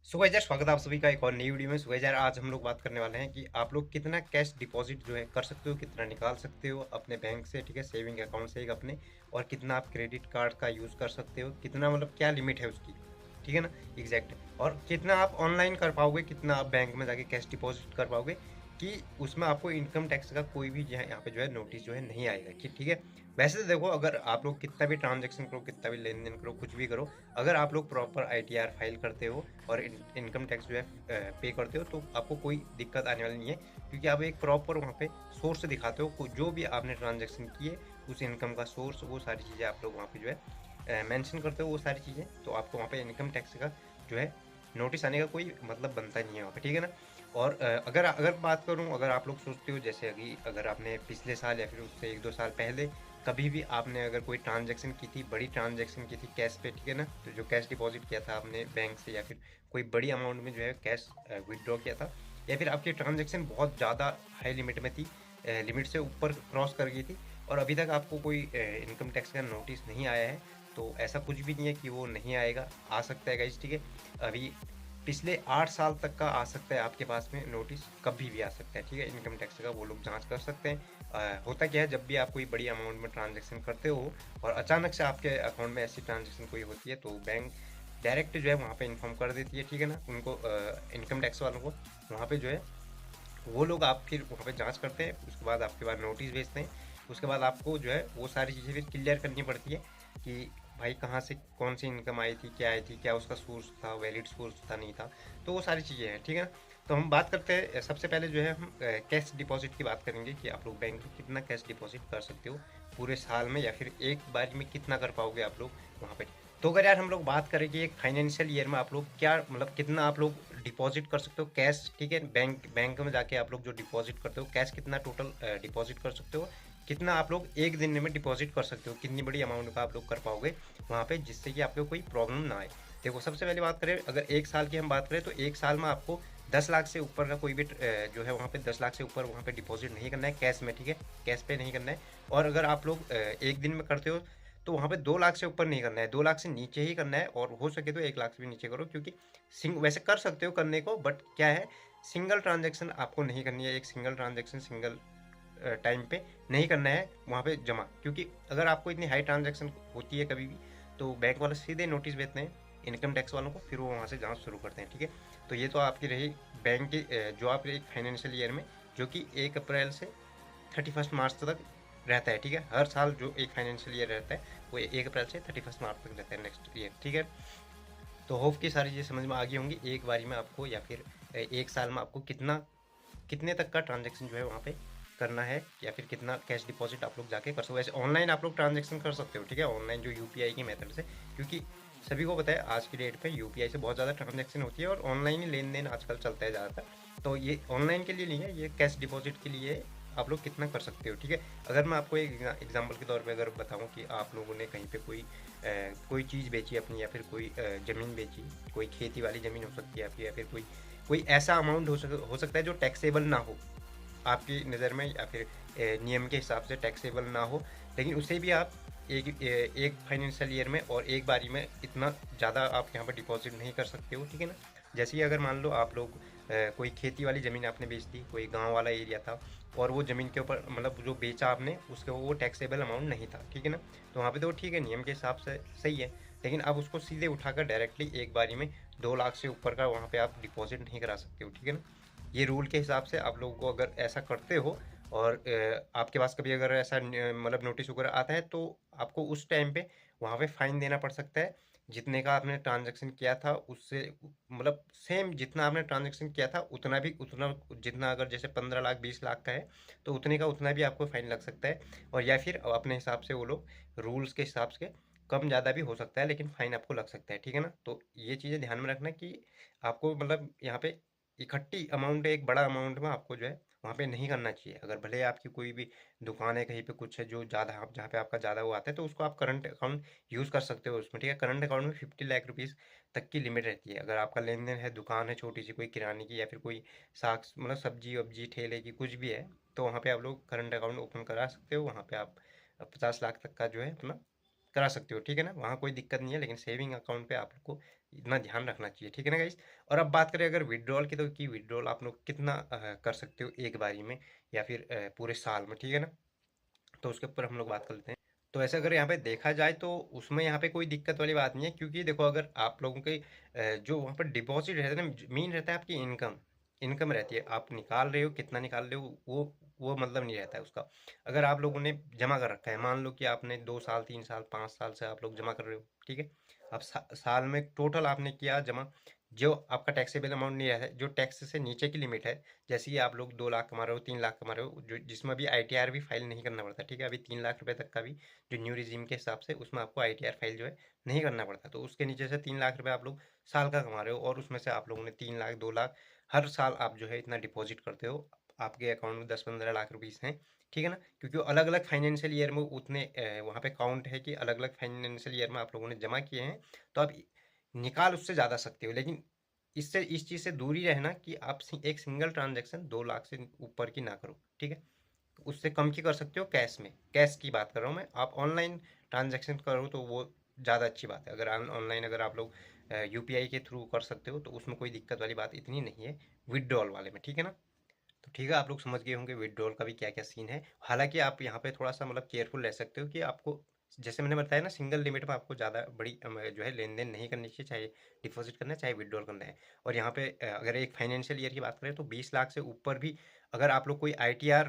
So guys यार, स्वागत है आप सभी का एक और नई वीडियो में। सो गाइस यार, आज हम लोग बात करने वाले हैं कि आप लोग कितना कैश डिपॉजिट जो है कर सकते हो, कितना निकाल सकते हो अपने बैंक से, ठीक है, सेविंग अकाउंट से एक अपने, और कितना आप क्रेडिट कार्ड का यूज़ कर सकते हो, कितना मतलब क्या लिमिट है उसकी, ठीक है ना, एग्जैक्ट। और कितना आप ऑनलाइन कर पाओगे, कितना आप बैंक में जाके कैश डिपॉजिट कर पाओगे कि उसमें आपको इनकम टैक्स का कोई भी जो है यहाँ पे जो है नोटिस जो है नहीं आएगा कि ठीक है। वैसे तो देखो, अगर आप लोग कितना भी ट्रांजेक्शन करो, कितना भी लेन देन करो, कुछ भी करो, अगर आप लोग प्रॉपर आईटीआर फाइल करते हो और इनकम टैक्स जो है पे करते हो, तो आपको कोई दिक्कत आने वाली नहीं है, क्योंकि आप एक प्रॉपर वहाँ पे सोर्स दिखाते हो जो भी आपने ट्रांजेक्शन किए, उस इनकम का सोर्स, वो सारी चीज़ें आप लोग वहाँ पे जो है मेंशन करते हो, वो सारी चीज़ें, तो आपको वहाँ पे इनकम टैक्स का जो है नोटिस आने का कोई मतलब बनता नहीं है वहाँ पे, ठीक है ना। और अगर अगर बात करूँ, अगर आप लोग सोचते हो जैसे अभी, अगर आपने पिछले साल या फिर उससे 1-2 साल पहले कभी भी आपने अगर कोई ट्रांजैक्शन की थी, बड़ी ट्रांजैक्शन की थी कैश पे, ठीक है ना, तो जो कैश डिपॉजिट किया था आपने बैंक से, या फिर कोई बड़ी अमाउंट में जो है कैश विदड्रॉ किया था, या फिर आपकी ट्रांजैक्शन बहुत ज़्यादा हाई लिमिट में थी, लिमिट से ऊपर क्रॉस कर गई थी, और अभी तक आपको कोई इनकम टैक्स का नोटिस नहीं आया है, तो ऐसा कुछ भी नहीं है कि वो नहीं आएगा, आ सकता है गाइस, ठीक है। अभी पिछले 8 साल तक का आ सकता है आपके पास में नोटिस, कभी भी आ सकता है, ठीक है, इनकम टैक्स का वो लोग जांच कर सकते हैं। होता क्या है, जब भी आप कोई बड़ी अमाउंट में ट्रांजैक्शन करते हो और अचानक से आपके अकाउंट में ऐसी ट्रांजैक्शन कोई होती है, तो बैंक डायरेक्ट जो है वहाँ पे इन्फॉर्म कर देती है, ठीक है ना, उनको, इनकम टैक्स वालों को। वहाँ पे जो है वो लोग आप फिर वहाँ पे जांच करते हैं, उसके बाद आपके पास नोटिस भेजते हैं। उसके बाद आपको जो है वो सारी चीज़ें फिर क्लियर करनी पड़ती है कि भाई कहाँ से कौन सी इनकम आई थी, क्या आई थी, क्या उसका सोर्स था, वैलिड सोर्स था, नहीं था, तो वो सारी चीज़ें हैं, ठीक है। तो हम बात करते हैं, सबसे पहले जो है हम कैश डिपॉजिट की बात करेंगे कि आप लोग बैंक में कितना कैश डिपॉजिट कर सकते हो पूरे साल में, या फिर एक बार में कितना कर पाओगे आप लोग वहाँ पे। तो अगर यार हम लोग बात करें कि एक फाइनेंशियल ईयर में आप लोग क्या मतलब कितना आप लोग डिपॉजिट कर सकते हो कैश, ठीक है, बैंक बैंक में जाके आप लोग जो डिपॉजिट करते हो कैश, कितना टोटल डिपॉजिट कर सकते हो, कितना आप लोग एक दिन में डिपॉजिट कर सकते हो, कितनी बड़ी अमाउंट का आप लोग कर पाओगे वहाँ पे, जिससे कि आपको कोई प्रॉब्लम ना आए। देखो, सबसे पहले बात करें, अगर एक साल की हम बात करें, तो एक साल में आपको 10 लाख से ऊपर का कोई भी जो है वहाँ पे 10 लाख से ऊपर वहाँ पे डिपॉजिट नहीं करना है कैश में, ठीक है, कैश पे नहीं करना है। और अगर आप लोग एक दिन में करते हो, तो वहाँ पे 2 लाख से ऊपर नहीं करना है, 2 लाख से नीचे ही करना है, और हो सके तो 1 लाख से भी नीचे करो, क्योंकि वैसे कर सकते हो करने को, बट क्या है, सिंगल ट्रांजेक्शन आपको नहीं करनी है, एक सिंगल ट्रांजेक्शन सिंगल टाइम पे नहीं करना है वहाँ पे जमा, क्योंकि अगर आपको इतनी हाई ट्रांजेक्शन होती है कभी भी, तो बैंक वाले सीधे नोटिस भेजते हैं इनकम टैक्स वालों को, फिर वो वहाँ से जांच शुरू करते हैं, ठीक है। तो ये तो आपकी रही बैंक की जो आप एक फाइनेंशियल ईयर में, जो कि 1 अप्रैल से 31 मार्च तक रहता है, ठीक है, हर साल जो एक फाइनेंशियल ईयर रहता है वो 1 अप्रैल से 31 मार्च तक रहता है, नेक्स्ट ईयर, ठीक है। तो होप की सारी चीज़ें समझ में आ गई होंगी एक बारी में आपको, या फिर एक साल में आपको कितना, कितने तक का ट्रांजेक्शन जो है वहाँ पे करना है, या फिर कितना कैश डिपॉजिट आप लोग जाके कर सकते हो। वैसे ऑनलाइन आप लोग ट्रांजेक्शन कर सकते हो, ठीक है, ऑनलाइन जो यूपीआई की मेथड से, क्योंकि सभी को पता है आज की डेट पे यूपीआई से बहुत ज़्यादा ट्रांजेक्शन होती है, और ऑनलाइन ही लेन देन आजकल चलता है ज़्यादातर। तो ये ऑनलाइन के लिए नहीं है, ये कैश डिपॉजिट के लिए आप लोग कितना कर सकते हो, ठीक है। अगर मैं आपको एक एग्जांपल के तौर पे अगर बताऊं कि आप लोगों ने कहीं पे कोई चीज़ बेची अपनी, या फिर कोई ज़मीन बेची, कोई खेती वाली ज़मीन हो सकती है आपकी, या फिर कोई कोई ऐसा अमाउंट हो सकता है जो टैक्सेबल ना हो आपकी नज़र में, या फिर नियम के हिसाब से टैक्सेबल ना हो, लेकिन उसे भी आप एक फाइनेंशियल ईयर में और एक बारी में इतना ज़्यादा आप यहाँ पर डिपॉजिट नहीं कर सकते हो, ठीक है ना। जैसे कि अगर मान लो आप लोग कोई खेती वाली ज़मीन आपने बेच दी, कोई गांव वाला एरिया था, और वो ज़मीन के ऊपर मतलब जो बेचा आपने उसके वो टैक्सेबल अमाउंट नहीं था, ठीक है ना, तो वहाँ पे तो ठीक है, नियम के हिसाब से सही है। लेकिन आप उसको सीधे उठाकर डायरेक्टली एक बारी में 2 लाख से ऊपर का वहाँ पे आप डिपॉजिट नहीं करा सकते हो, ठीक है ना। ये रूल के हिसाब से आप लोगों को अगर ऐसा करते हो, और आपके पास कभी अगर ऐसा मतलब नोटिस वगैरह आता है, तो आपको उस टाइम पे वहाँ पे फाइन देना पड़ सकता है, जितने का आपने ट्रांजैक्शन किया था उससे, मतलब सेम जितना आपने ट्रांजैक्शन किया था उतना भी, उतना जितना, अगर जैसे 15 लाख 20 लाख का है, तो उतने का उतना भी आपको फाइन लग सकता है। और या फिर अपने हिसाब से वो लोग रूल्स के हिसाब से कम ज़्यादा भी हो सकता है, लेकिन फाइन आपको लग सकता है, ठीक है ना। तो ये चीज़ें ध्यान में रखना कि आपको मतलब यहाँ पे इकट्ठी अमाउंट, एक बड़ा अमाउंट में आपको जो है वहाँ पे नहीं करना चाहिए। अगर भले आपकी कोई भी दुकान है कहीं पे, कुछ है जो ज़्यादा, आप जहाँ पे आपका ज़्यादा वो आता है, तो उसको आप करंट अकाउंट यूज़ कर सकते हो उसमें, ठीक है। करंट अकाउंट में 50 लाख रुपीज़ तक की लिमिट रहती है। अगर आपका लेन देन है, दुकान है छोटी सी कोई किराने की, या फिर कोई साग मतलब सब्जी वब्जी ठेले की कुछ भी है, तो वहाँ पे आप लोग करंट अकाउंट ओपन करा सकते हो। वहाँ पे आप 50 लाख तक का जो है अपना करा सकते हो, ठीक है ना, वहाँ कोई दिक्कत नहीं है। लेकिन सेविंग अकाउंट पे आपको इतना ध्यान रखना चाहिए, ठीक है ना गाइस। और अब बात करें अगर विड्रॉल की, तो कि विड्रॉल आप लोग कितना कर सकते हो एक बारी में या फिर पूरे साल में, ठीक है ना। तो उसके ऊपर हम लोग बात कर लेते हैं। तो ऐसे अगर यहाँ पे देखा जाए तो उसमें यहाँ पे कोई दिक्कत वाली बात नहीं है, क्योंकि देखो अगर आप लोगों के जो वहाँ पर डिपॉजिट रहता है ना, मेन रहता है आपकी इनकम। इनकम रहती है, आप निकाल रहे हो कितना निकाल रहे हो, वो मतलब नहीं रहता है उसका। अगर आप लोगों ने जमा कर रखा है, मान लो कि आपने 2 साल 3 साल 5 साल से आप लोग जमा कर रहे हो, ठीक है। अब साल में टोटल आपने किया जमा, जो आपका टैक्सेबल अमाउंट नहीं है, जो टैक्स से नीचे की लिमिट है, जैसे ही आप लोग 2 लाख कमा रहे हो 3 लाख कमा रहे हो, जो जिसमें अभी ITR भी फाइल नहीं करना पड़ता, ठीक है। अभी 3 लाख रुपए तक का भी जो न्यू रिजीम के हिसाब से उसमें आपको ITR फाइल जो है नहीं करना पड़ता। तो उसके नीचे से 3 लाख रुपए आप लोग साल का कमा रहे हो, और उसमें से आप लोगों ने 3 लाख 2 लाख हर साल आप जो है इतना डिपॉजिट करते हो, आपके अकाउंट में 10-15 लाख रुपीज़ हैं, ठीक है ना। क्योंकि अलग अलग फाइनेंशियल ईयर में उतने वहाँ पे काउंट है कि अलग अलग फाइनेंशियल ईयर में आप लोगों ने जमा किए हैं, तो आप निकाल उससे ज़्यादा सकते हो। लेकिन इससे इस चीज़ से दूरी रहना कि आप एक सिंगल ट्रांजैक्शन 2 लाख से ऊपर की ना करो, ठीक है। उससे कम की कर सकते हो कैश में, कैश की बात कर रहा हूँ मैं। आप ऑनलाइन ट्रांजैक्शन करो तो वो ज़्यादा अच्छी बात है। अगर ऑनलाइन अगर आप लोग UPI के थ्रू कर सकते हो तो उसमें कोई दिक्कत वाली बात इतनी नहीं है विदड्रॉल वाले में, ठीक है ना। तो ठीक है, आप लोग समझ गए होंगे विदड्रॉल का भी क्या क्या सीन है। हालांकि आप यहाँ पे थोड़ा सा मतलब केयरफुल रह सकते हो कि आपको, जैसे मैंने बताया ना, सिंगल लिमिट में आपको ज़्यादा बड़ी जो है लेन देन नहीं करनी चाहिए, चाहे डिपॉजिट करना है चाहे विड्रॉल करना है। और यहाँ पे अगर एक फाइनेंशियल ईयर की बात करें तो 20 लाख से ऊपर भी अगर आप लोग कोई ITR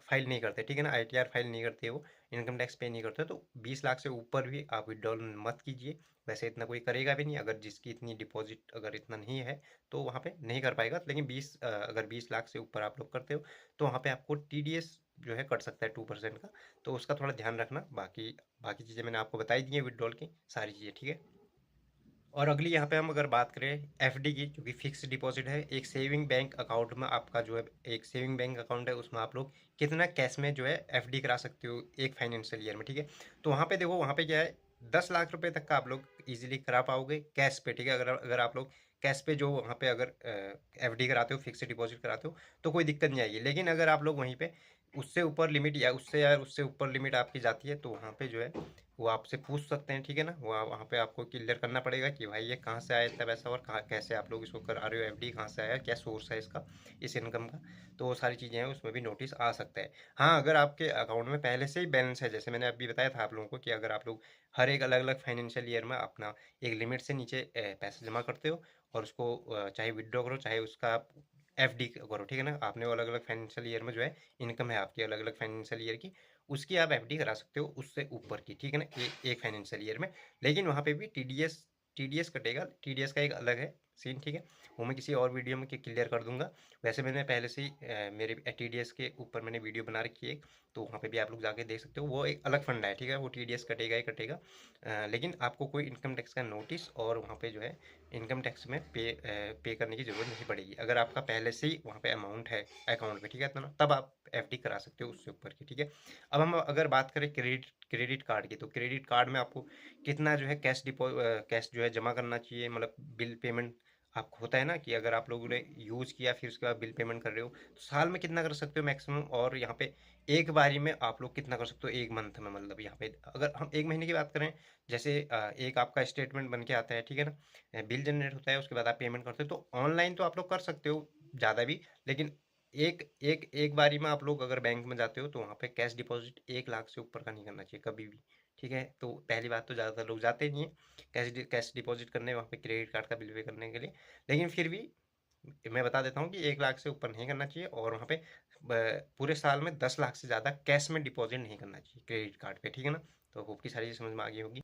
फाइल नहीं करते, ठीक है ना, ITR फाइल नहीं करते हो, इनकम टैक्स पे नहीं करते, तो 20 लाख से ऊपर भी आप विड्रॉल मत कीजिए। वैसे इतना कोई करेगा भी नहीं, अगर जिसकी इतनी डिपॉजिट अगर इतना नहीं है तो वहाँ पे नहीं कर पाएगा। लेकिन अगर 20 लाख से ऊपर आप लोग करते हो तो वहाँ पे आपको TDS जो है कट सकता है 2% का। तो उसका थोड़ा ध्यान रखना। बाकी बाकी चीज़ें मैंने आपको बताई दी हैं, विड्रॉल की सारी चीज़ें, ठीक है। और अगली यहाँ पे हम अगर बात करें FD की, जो कि फिक्स डिपॉजिट है, एक सेविंग बैंक अकाउंट में आपका जो है, एक सेविंग बैंक अकाउंट है, उसमें आप लोग कितना कैश में जो है FD करा सकते हो एक फाइनेंशियल ईयर में, ठीक है। तो वहाँ पे देखो, वहाँ पे क्या है, 10 लाख रुपए तक का आप लोग इजीली करा पाओगे कैश पे, ठीक है। अगर अगर आप लोग कैश पे जो वहाँ पे अगर FD कराते हो, फिक्स डिपॉजिट कराते हो, तो कोई दिक्कत नहीं आएगी। लेकिन अगर आप लोग वहीं पे उससे ऊपर लिमिट या उससे ऊपर लिमिट आपकी जाती है, तो वहाँ पे जो है वो आपसे पूछ सकते हैं, ठीक है ना। वहाँ वहाँ पे आपको क्लियर करना पड़ेगा कि भाई ये कहाँ से आया इतना पैसा, और कहाँ कैसे आप लोग इसको करा रहे हो, FD कहाँ से आया, क्या सोर्स है इसका, इस इनकम का। तो वो सारी चीज़ें हैं, उसमें भी नोटिस आ सकता है। हाँ, अगर आपके अकाउंट में पहले से ही बैलेंस है, जैसे मैंने अभी बताया था आप लोगों को कि अगर आप लोग हर एक अलग अलग फाइनेंशियल ईयर में अपना एक लिमिट से नीचे पैसे जमा करते हो, और उसको चाहे विड्रॉ करो चाहे उसका आप FD करो, ठीक है ना। आपने अलग अलग फाइनेंशियल ईयर में जो है इनकम है आपकी अलग अलग फाइनेंशियल ईयर की, उसकी आप FD करा सकते हो उससे ऊपर की, ठीक है ना, एक फाइनेंशियल ईयर में। लेकिन वहाँ पे भी TDS कटेगा। TDS का एक अलग है सीन, ठीक है। वो मैं किसी और वीडियो में क्लियर कर दूंगा। वैसे मैंने पहले से ही मेरे TDS के ऊपर मैंने वीडियो बना रखी है एक, तो वहाँ पे भी आप लोग जाके देख सकते हो। वो एक अलग फंड है, ठीक है, वो TDS कटेगा ही कटेगा। लेकिन आपको कोई इनकम टैक्स का नोटिस और वहाँ पे जो है इनकम टैक्स में पे करने की ज़रूरत नहीं पड़ेगी, अगर आपका पहले से ही वहाँ पे अमाउंट है अकाउंट पे, ठीक है ना, तब आप FD करा सकते हो उससे ऊपर की, ठीक है। अब हम अगर बात करें क्रेडिट कार्ड की, तो क्रेडिट कार्ड में आपको कितना जो है कैश जो है जमा करना चाहिए, मतलब बिल पेमेंट आपको होता है ना कि अगर आप लोगों ने यूज़ किया फिर उसके बाद बिल पेमेंट कर रहे हो, तो साल में कितना कर सकते हो मैक्सिमम, और यहाँ पे एक बारी में आप लोग कितना कर सकते हो एक मंथ में। मतलब यहाँ पे अगर हम एक महीने की बात करें, जैसे एक आपका स्टेटमेंट बन के आता है, ठीक है ना, बिल जनरेट होता है, उसके बाद आप पेमेंट करते हो, तो ऑनलाइन तो आप लोग कर सकते हो ज़्यादा भी। लेकिन एक एक एक बारी में आप लोग अगर बैंक में जाते हो तो वहाँ पे कैश डिपॉजिट 1 लाख से ऊपर का नहीं करना चाहिए कभी भी, ठीक है। तो पहली बात तो ज़्यादातर लोग जाते नहीं है कैश डिपॉजिट करने वहाँ पे क्रेडिट कार्ड का बिल पे करने के लिए। लेकिन फिर भी मैं बता देता हूँ कि 1 लाख से ऊपर नहीं करना चाहिए, और वहाँ पे पूरे साल में 10 लाख से ज़्यादा कैश में डिपॉजिट नहीं करना चाहिए क्रेडिट कार्ड पे, ठीक है ना। तो होप की सारी चीज़ समझ में आ गई होगी।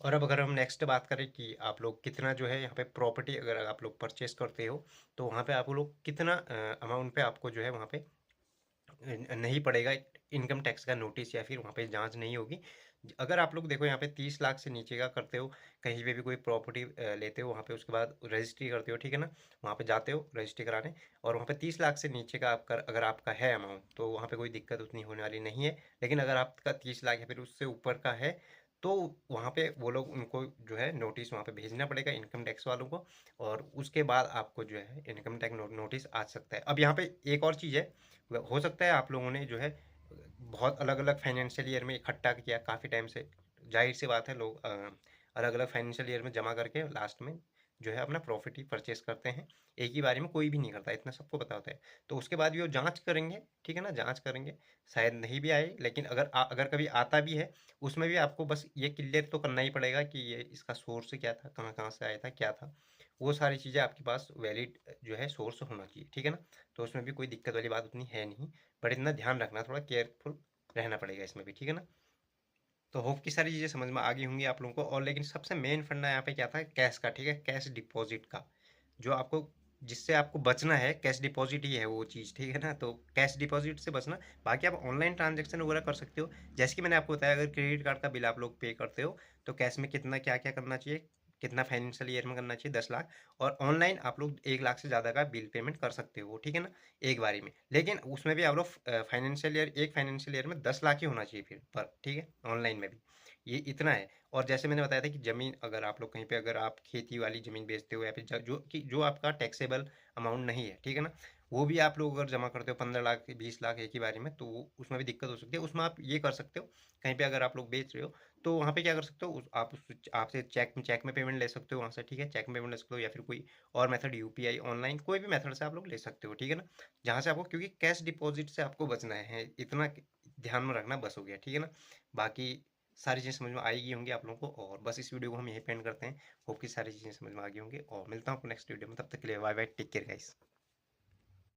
और अब अगर हम नेक्स्ट बात करें कि आप लोग कितना जो है यहाँ पे प्रॉपर्टी अगर आप लोग परचेस करते हो, तो वहाँ पे आप लोग कितना अमाउंट पे आपको जो है वहाँ पे नहीं पड़ेगा इनकम टैक्स का नोटिस, या फिर वहाँ पे जांच नहीं होगी। अगर आप लोग देखो यहाँ पे 30 लाख से नीचे का करते हो, कहीं पे भी कोई प्रॉपर्टी लेते हो, वहाँ पे उसके बाद रजिस्ट्री करते हो, ठीक है ना, वहाँ पे जाते हो रजिस्ट्री कराने, और वहाँ पे 30 लाख से नीचे का आपका अगर आपका है अमाउंट, तो वहाँ पे कोई दिक्कत उतनी होने वाली नहीं है। लेकिन अगर आपका 30 लाख या फिर उससे ऊपर का है, तो वहाँ पे वो लोग उनको जो है नोटिस वहाँ पे भेजना पड़ेगा इनकम टैक्स वालों को, और उसके बाद आपको जो है इनकम टैक्स नोटिस आ सकता है। अब यहाँ पे एक और चीज़ है, हो सकता है आप लोगों ने जो है बहुत अलग अलग फाइनेंशियल ईयर में इकट्ठा किया काफ़ी टाइम से, जाहिर सी बात है लोग अलग अलग फाइनेंशियल ईयर में जमा करके लास्ट में जो है अपना प्रॉफिट ही परचेस करते हैं, एक ही बारी में कोई भी नहीं करता, इतना सबको पता होता है। तो उसके बाद भी वो जांच करेंगे, ठीक है ना, जांच करेंगे, शायद नहीं भी आए, लेकिन अगर कभी आता भी है, उसमें भी आपको बस ये क्लियर तो करना ही पड़ेगा कि ये इसका सोर्स क्या था, कहाँ कहाँ से आया था, क्या था, वो सारी चीज़ें आपके पास वैलिड जो है सोर्स होना चाहिए, ठीक है ना। तो उसमें भी कोई दिक्कत वाली बात उतनी है नहीं, बट इतना ध्यान रखना, थोड़ा केयरफुल रहना पड़ेगा इसमें भी, ठीक है ना। तो होप की सारी चीज़ें समझ में आ गई होंगी आप लोगों को। और लेकिन सबसे मेन फंडा यहाँ पे क्या था, कैश का, ठीक है, कैश डिपॉजिट का, जो आपको, जिससे आपको बचना है, कैश डिपॉजिट ही है वो चीज़, ठीक है ना। तो कैश डिपॉजिट से बचना, बाकी आप ऑनलाइन ट्रांजेक्शन वगैरह कर सकते हो, जैसे कि मैंने आपको बताया, अगर क्रेडिट कार्ड का बिल आप लोग पे करते हो तो कैश में कितना क्या क्या करना चाहिए, कितना फाइनेंशियल ईयर में करना चाहिए, 10 लाख, और ऑनलाइन आप लोग 1 लाख से ज़्यादा का बिल पेमेंट कर सकते हो, ठीक है ना, एक बारी में। लेकिन उसमें भी आप लोग फाइनेंशियल ईयर, एक फाइनेंशियल ईयर में 10 लाख ही होना चाहिए फिर पर, ठीक है, ऑनलाइन में भी ये इतना है। और जैसे मैंने बताया था कि ज़मीन, अगर आप लोग कहीं पे, अगर आप खेती वाली ज़मीन बेचते हो, या फिर जो आपका टैक्सेबल अमाउंट नहीं है, ठीक है ना, वो भी आप लोग अगर जमा करते हो 15 लाख 20 लाख एक ही बारी में, तो उसमें भी दिक्कत हो सकती है। उसमें आप ये कर सकते हो, कहीं पे अगर आप लोग बेच रहे हो तो वहाँ पे क्या कर सकते हो, आपसे चेक में पेमेंट ले सकते हो वहाँ से, ठीक है, चेक में पेमेंट ले सकते हो, या फिर कोई और मेथड, यूपीआई, ऑनलाइन, कोई भी मेथड से आप लोग ले सकते हो, ठीक है ना, जहाँ से आपको, क्योंकि कैश डिपॉजिट से आपको बचना है, इतना ध्यान में रखना बस, हो गया, ठीक है ना। बाकी सारी चीज़ें समझ में आएगी होंगी आप लोगों को, और बस इस वीडियो को हम यहीं पे एंड करते हैं। होप कि सारी चीज़ें समझ में आ गई होंगी, और मिलता हूँ आपको नेक्स्ट वीडियो में, तब तक के लिए bye bye, take care guys.